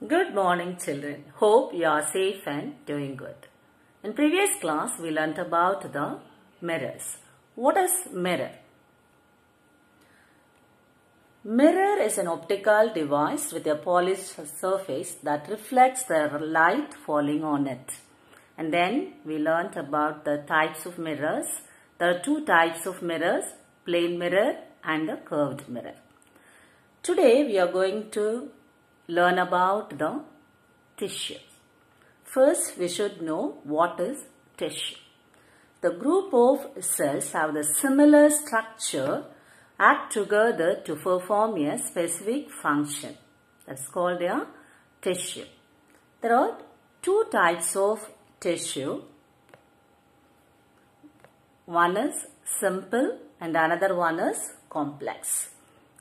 Good morning, children. Hope you are safe and doing good. In previous class, we learnt about the mirrors. What is mirror? Mirror is an optical device with a polished surface that reflects the light falling on it. And then we learnt about the types of mirrors. There are two types of mirrors, plane mirror and a curved mirror. Today we are going to learn about the tissue. First, we should know what is tissue. The group of cells have the similar structure act together to perform a specific function. That's called a tissue. There are two types of tissue. One is simple and another one is complex.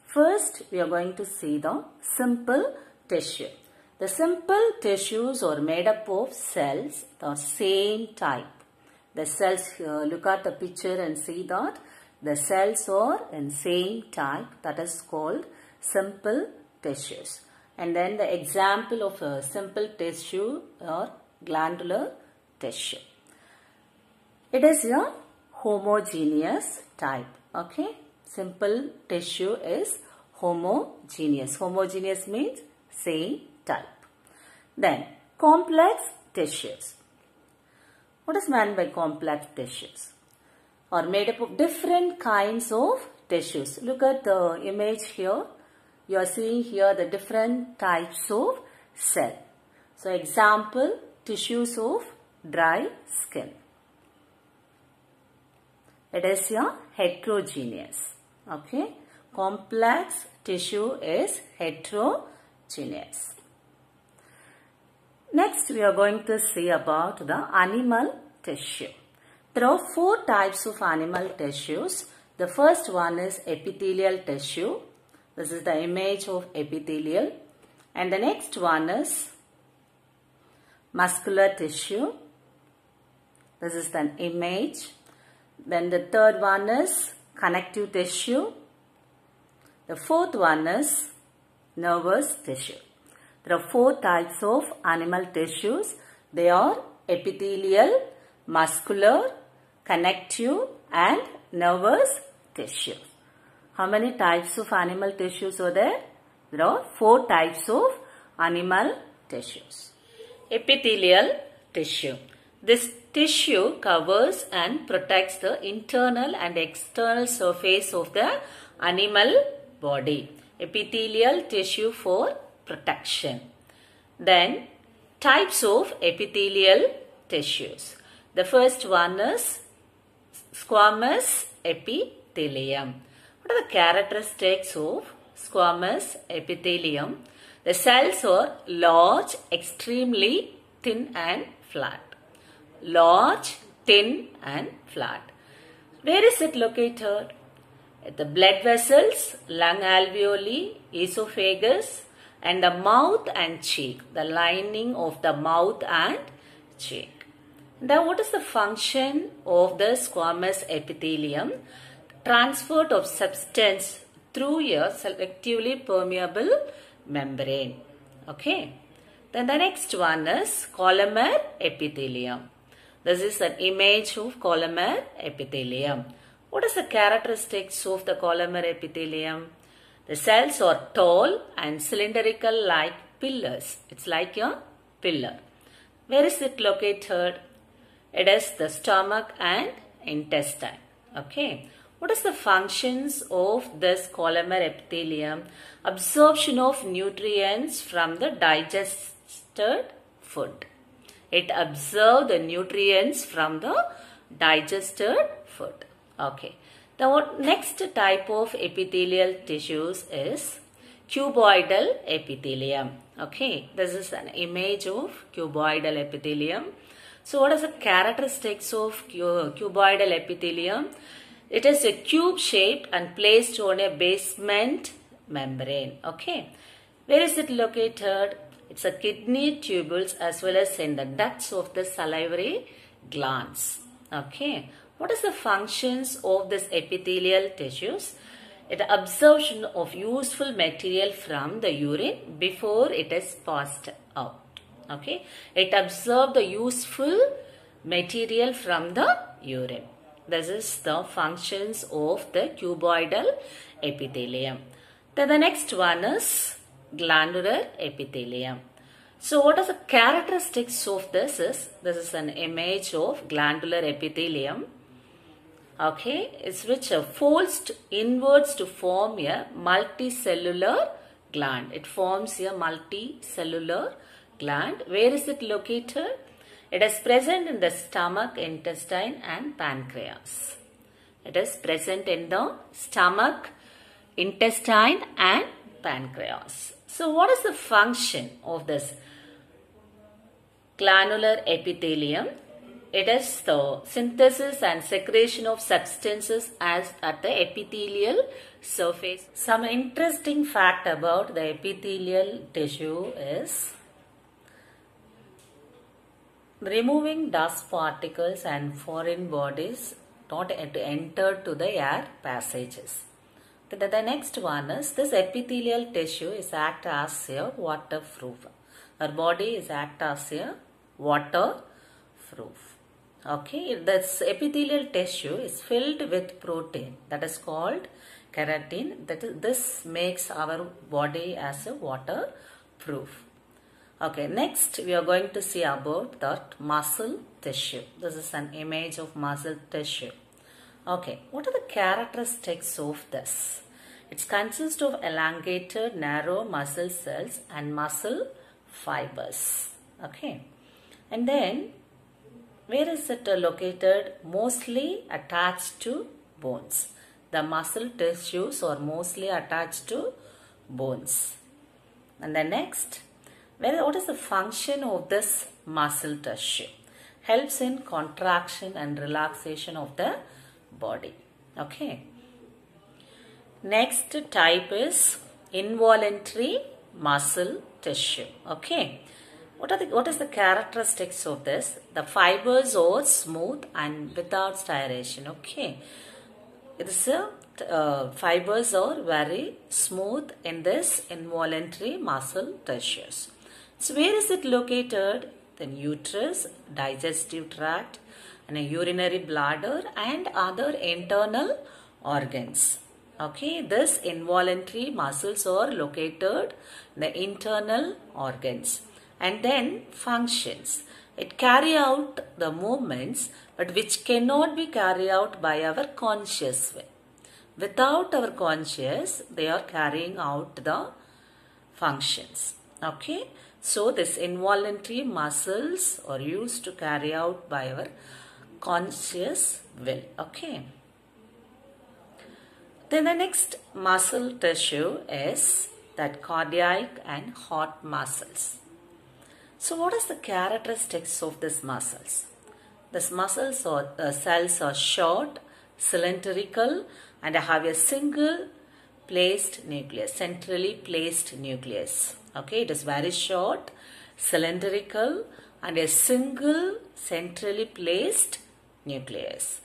First, we are going to see the simple tissue. The simple tissues are made up of cells the same type. The cells here, look at the picture and see that the cells are in same type, that is called simple tissues. And then the example of a simple tissue or glandular tissue. It is a homogeneous type. Okay. Simple tissue is homogeneous. Homogeneous means same type. Then complex tissues. What is meant by complex tissues? Are made up of different kinds of tissues. Look at the image here. You are seeing here the different types of cell. So example, tissues of dry skin. It is a heterogeneous. Okay. Complex tissue is heterogeneous. Next, we are going to see about the animal tissue. There are four types of animal tissues. The first one is epithelial tissue. This is the image of epithelial. And the next one is muscular tissue. This is the image. Then the third one is connective tissue. The fourth one is nervous tissue. There are four types of animal tissues. They are epithelial, muscular, connective and nervous tissue. How many types of animal tissues are there? There are four types of animal tissues. Epithelial tissue. This tissue covers and protects the internal and external surface of the animal body. Epithelial tissue for protection. Then types of epithelial tissues. The first one is squamous epithelium. What are the characteristics of squamous epithelium? The cells are large, extremely thin and flat. Large, thin and flat. Where is it located? At the blood vessels, lung alveoli, esophagus and the mouth and cheek. The lining of the mouth and cheek. Now what is the function of the squamous epithelium? Transport of substance through a selectively permeable membrane. Okay. Then the next one is columnar epithelium. This is an image of columnar epithelium. What is the characteristics of the columnar epithelium? The cells are tall and cylindrical like pillars. It's like a pillar. Where is it located? It is the stomach and intestine. Okay. What is the functions of this columnar epithelium? Absorption of nutrients from the digested food. It absorbs the nutrients from the digested food. Okay. The next type of epithelial tissues is cuboidal epithelium. Okay. This is an image of cuboidal epithelium. So what are the characteristics of cuboidal epithelium? It is a cube shaped and placed on a basement membrane. Okay. Where is it located? It's a kidney tubules as well as in the ducts of the salivary glands. Okay. What is the functions of this epithelial tissues? It absorption of useful material from the urine before it is passed out. Okay, it absorbs the useful material from the urine. This is the functions of the cuboidal epithelium. Then the next one is glandular epithelium. So what are the characteristics of this is an image of glandular epithelium. Okay, it's which folds inwards to form a multicellular gland. It forms a multicellular gland. Where is it located? It is present in the stomach, intestine and pancreas. It is present in the stomach, intestine and pancreas. So what is the function of this glandular epithelium? It is the synthesis and secretion of substances as at the epithelial surface. Some interesting fact about the epithelial tissue is removing dust particles and foreign bodies not enter to the air passages. The next one is this epithelial tissue is act as a waterproof. Our body is act as a waterproof. Okay, this epithelial tissue is filled with protein that is called keratin. This makes our body as a waterproof. Okay, next we are going to see about that muscle tissue. This is an image of muscle tissue. Okay, what are the characteristics of this? It consists of elongated narrow muscle cells and muscle fibers. Okay, and then where is it located? Mostly attached to bones. The muscle tissues are mostly attached to bones. And the next, what is the function of this muscle tissue? Helps in contraction and relaxation of the body. Okay. Next type is involuntary muscle tissue. Okay. What is the characteristics of this? The fibers are smooth and without striation. Okay. It is fibers are very smooth in this involuntary muscle tissues. So where is it located? The uterus, digestive tract, and a urinary bladder and other internal organs. Okay, this involuntary muscles are located in the internal organs. And then functions. It carry out the movements but which cannot be carried out by our conscious way. Without our conscious, they are carrying out the functions. Okay. So this involuntary muscles are used to carry out by our conscious will. Okay. Then the next muscle tissue is that cardiac and heart muscles. So what is the characteristics of these muscles? These muscles or cells are short, cylindrical and have a single placed nucleus, centrally placed nucleus. Okay, it is very short, cylindrical and a single centrally placed nucleus.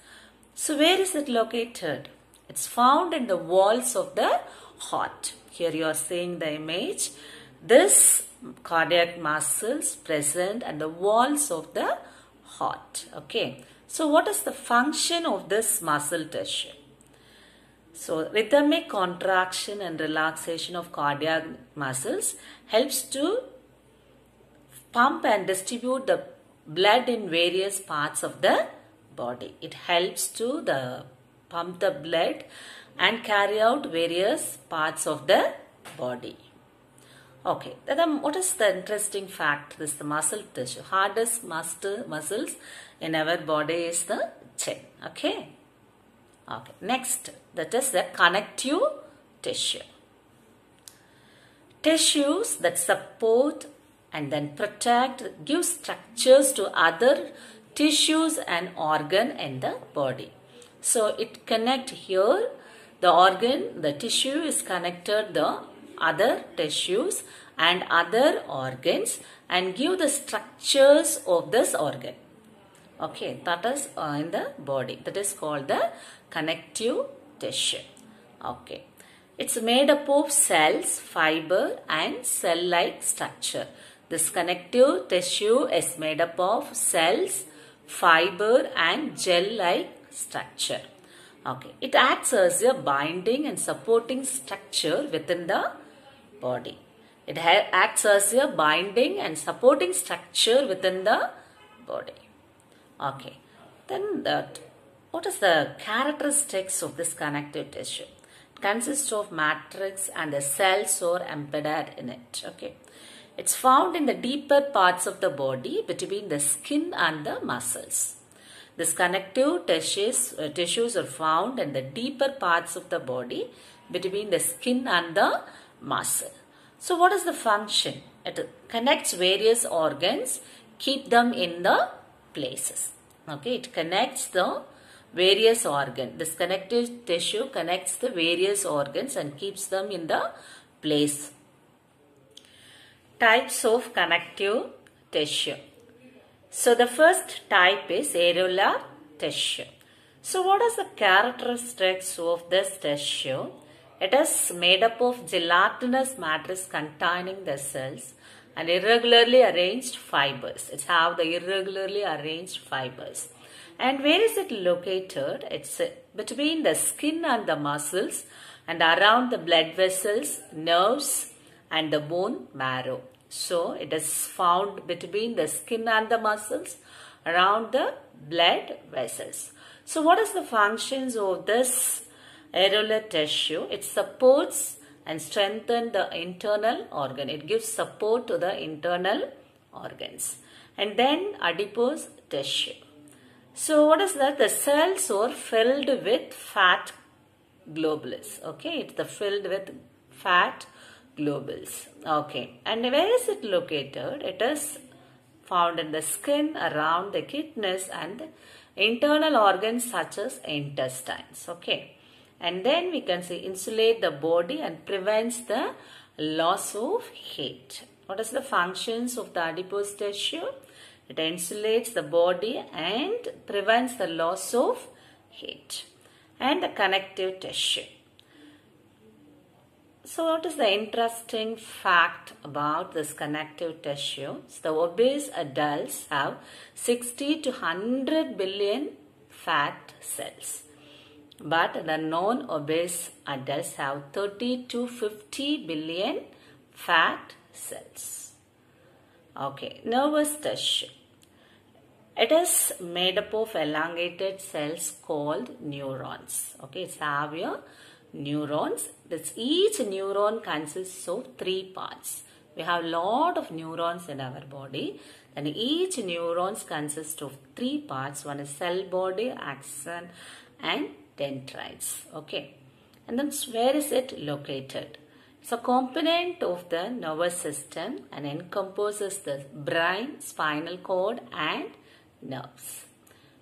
So where is it located? It's found in the walls of the heart. Here you are seeing the image. This cardiac muscles present at the walls of the heart. Okay. So what is the function of this muscle tissue? So rhythmic contraction and relaxation of cardiac muscles helps to pump and distribute the blood in various parts of the body. It helps to pump the blood and carry out various parts of the body. Okay, then what is the interesting fact? This is the muscle tissue. Hardest muscles in our body is the chin. Okay. Okay. Next, that is the connective tissue. Tissues that support and then protect, give structures to other tissues and organ in the body. So it connect here, the organ, the tissue is connected the other tissues and other organs and give the structures of this organ. Okay, that is in the body. That is called the connective tissue. Okay. It's made up of cells, fiber and cell-like structure. This connective tissue is made up of cells, fiber and gel-like structure. Okay, it acts as a binding and supporting structure within the body. It acts as a binding and supporting structure within the body. Okay, then what is the characteristics of this connective tissue? It consists of matrix and the cells are embedded in it. Okay, it's found in the deeper parts of the body between the skin and the muscles. This connective tissues are found in the deeper parts of the body between the skin and the muscle. So what is the function? It connects various organs, keep them in the places. Okay, it connects the various organs. This connective tissue connects the various organs and keeps them in the place. Types of connective tissue. So the first type is areolar tissue. So what is the characteristics of this tissue? It is made up of gelatinous matrix containing the cells and irregularly arranged fibers. It has the irregularly arranged fibers. And where is it located? It's between the skin and the muscles and around the blood vessels, nerves and the bone marrow. So it is found between the skin and the muscles around the blood vessels. So what is the functions of this areolar tissue? It supports and strengthens the internal organ. It gives support to the internal organs. And then adipose tissue. So what is that? The cells are filled with fat globules. Okay, it's filled with fat globules. Okay, and where is it located? It is found in the skin, around the kidneys and the internal organs such as intestines. Okay, and then we can say insulate the body and prevents the loss of heat. What is the functions of the adipose tissue? It insulates the body and prevents the loss of heat. And the connective tissue. So what is the interesting fact about this connective tissue? The obese adults have 60 to 100 billion fat cells. But the non-obese adults have 30 to 50 billion fat cells. Okay, nervous tissue. It is made up of elongated cells called neurons. Okay, it's have your neurons. Each neuron consists of 3 parts. We have a lot of neurons in our body. And each neurons consists of 3 parts. One is cell body, axon and dendrites. Okay. And then where is it located? It's a component of the nervous system and encompasses the brain, spinal cord and nerves.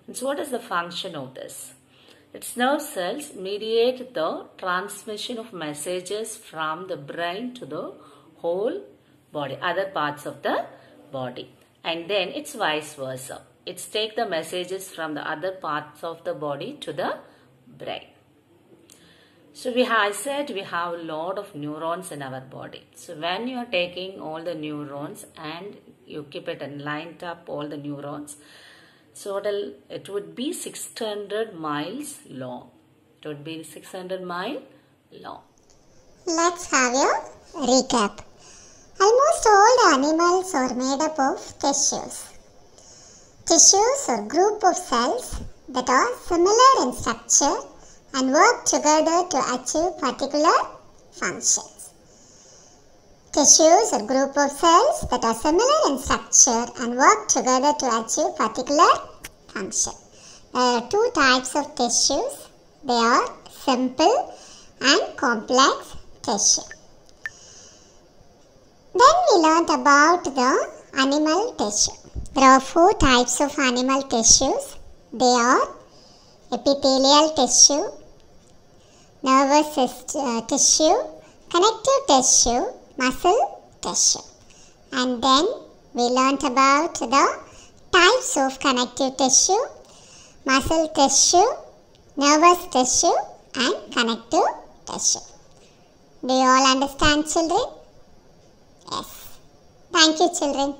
And so what is the function of this? Its nerve cells mediate the transmission of messages from the brain to the whole body, other parts of the body. And then it's vice versa. It's take the messages from the other parts of the body to the brain. So I said we have a lot of neurons in our body. So when you are taking all the neurons and you keep it and lined up all the neurons, so it would be 600 miles long. It would be 600 miles long. Let's have a recap. Almost all the animals are made up of tissues. Tissues are group of cells that are similar in structure and work together to achieve particular functions. Tissues are group of cells that are similar in structure and work together to achieve particular function. There are 2 types of tissues. They are simple and complex tissue. Then we learnt about the animal tissue. There are 4 types of animal tissues. They are epithelial tissue, nervous tissue, connective tissue, muscle tissue. And then we learnt about the types of connective tissue, muscle tissue, nervous tissue and connective tissue. Do you all understand, children? Yes. Thank you, children.